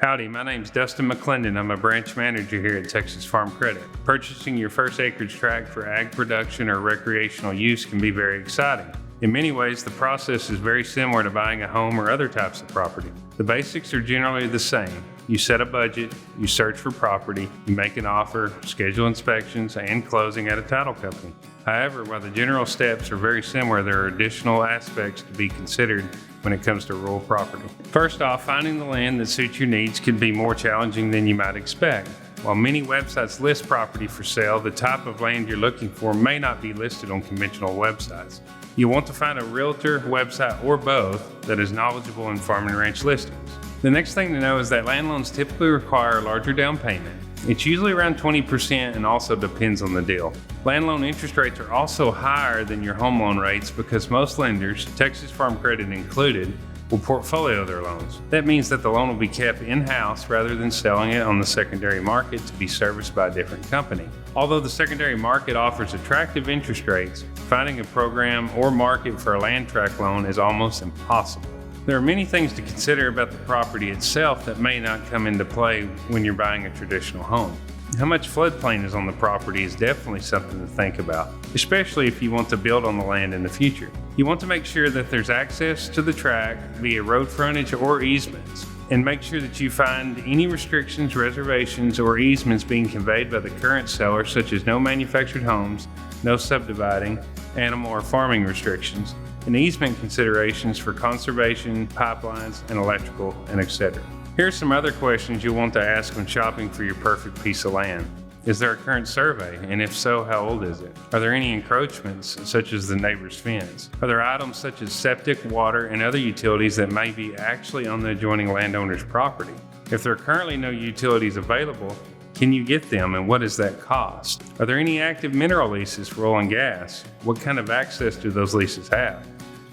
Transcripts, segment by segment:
Howdy, my name's Dustin McClendon. I'm a branch manager here at Texas Farm Credit. Purchasing your first acreage tract for ag production or recreational use can be very exciting. In many ways, the process is very similar to buying a home or other types of property. The basics are generally the same. You set a budget, you search for property, you make an offer, schedule inspections, and closing at a title company. However, while the general steps are very similar, there are additional aspects to be considered when it comes to rural property. First off, finding the land that suits your needs can be more challenging than you might expect. While many websites list property for sale, the type of land you're looking for may not be listed on conventional websites. You want to find a realtor, website, or both that is knowledgeable in farm and ranch listings. The next thing to know is that land loans typically require a larger down payment. It's usually around 20% and also depends on the deal. Land loan interest rates are also higher than your home loan rates because most lenders, Texas Farm Credit included, will portfolio their loans. That means that the loan will be kept in-house rather than selling it on the secondary market to be serviced by a different company. Although the secondary market offers attractive interest rates, finding a program or market for a land tract loan is almost impossible. There are many things to consider about the property itself that may not come into play when you're buying a traditional home. How much floodplain is on the property is definitely something to think about, especially if you want to build on the land in the future. You want to make sure that there's access to the tract via road frontage or easements, and make sure that you find any restrictions, reservations, or easements being conveyed by the current seller, such as no manufactured homes, no subdividing, animal or farming restrictions, and easement considerations for conservation, pipelines, and electrical, and etc. Here are some other questions you'll want to ask when shopping for your perfect piece of land. Is there a current survey? And if so, how old is it? Are there any encroachments, such as the neighbor's fence? Are there items such as septic, water, and other utilities that may be actually on the adjoining landowner's property? If there are currently no utilities available, can you get them, and what does that cost? Are there any active mineral leases for oil and gas? What kind of access do those leases have?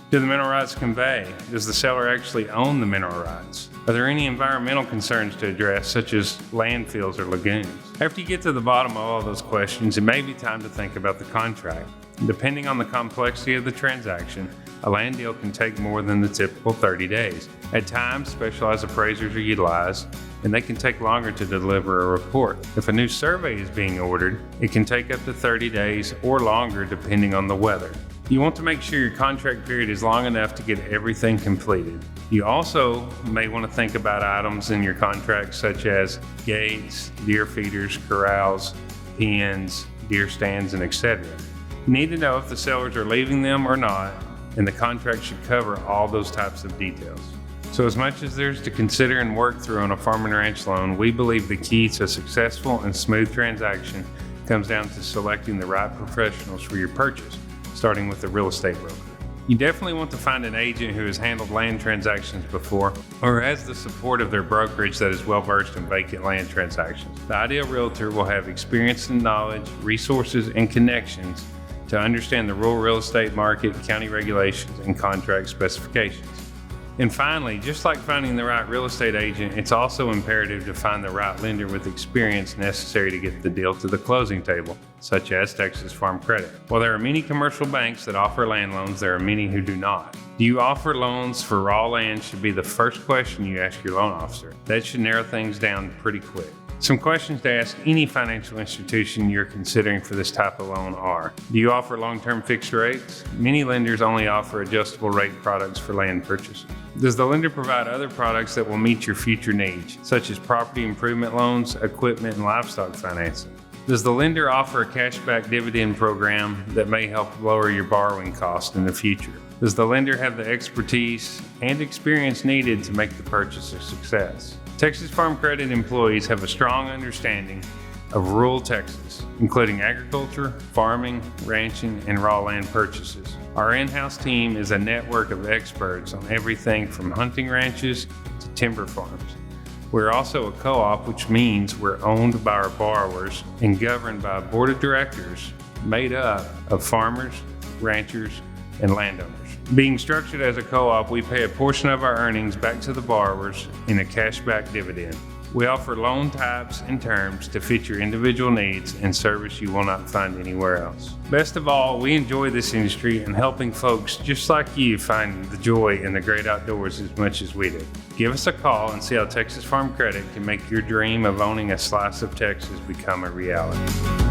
Do the mineral rights convey? Does the seller actually own the mineral rights? Are there any environmental concerns to address, such as landfills or lagoons? After you get to the bottom of all those questions, it may be time to think about the contract. Depending on the complexity of the transaction, a land deal can take more than the typical 30 days. At times, specialized appraisers are utilized, and they can take longer to deliver a report. If a new survey is being ordered, it can take up to 30 days or longer depending on the weather. You want to make sure your contract period is long enough to get everything completed. You also may want to think about items in your contract such as gates, deer feeders, corrals, pens, deer stands, and etc. You need to know if the sellers are leaving them or not, and the contract should cover all those types of details. So as much as there's to consider and work through on a farm and ranch loan, we believe the key to a successful and smooth transaction comes down to selecting the right professionals for your purchase, starting with the real estate broker. You definitely want to find an agent who has handled land transactions before or has the support of their brokerage that is well versed in vacant land transactions. The ideal realtor will have experience and knowledge, resources, and connections to understand the rural real estate market, county regulations, and contract specifications. And finally, just like finding the right real estate agent, it's also imperative to find the right lender with experience necessary to get the deal to the closing table, such as Texas Farm Credit. While there are many commercial banks that offer land loans, there are many who do not. Do you offer loans for raw land should be the first question you ask your loan officer. That should narrow things down pretty quick. Some questions to ask any financial institution you're considering for this type of loan are: do you offer long-term fixed rates? Many lenders only offer adjustable rate products for land purchases. Does the lender provide other products that will meet your future needs, such as property improvement loans, equipment, and livestock financing? Does the lender offer a cashback dividend program that may help lower your borrowing costs in the future? Does the lender have the expertise and experience needed to make the purchase a success? Texas Farm Credit employees have a strong understanding of rural Texas, including agriculture, farming, ranching, and raw land purchases. Our in-house team is a network of experts on everything from hunting ranches to timber farms. We're also a co-op, which means we're owned by our borrowers and governed by a board of directors made up of farmers, ranchers, and landowners. Being structured as a co-op, we pay a portion of our earnings back to the borrowers in a cashback dividend. We offer loan types and terms to fit your individual needs and service you will not find anywhere else. Best of all, we enjoy this industry and helping folks just like you find the joy in the great outdoors as much as we do. Give us a call and see how Texas Farm Credit can make your dream of owning a slice of Texas become a reality.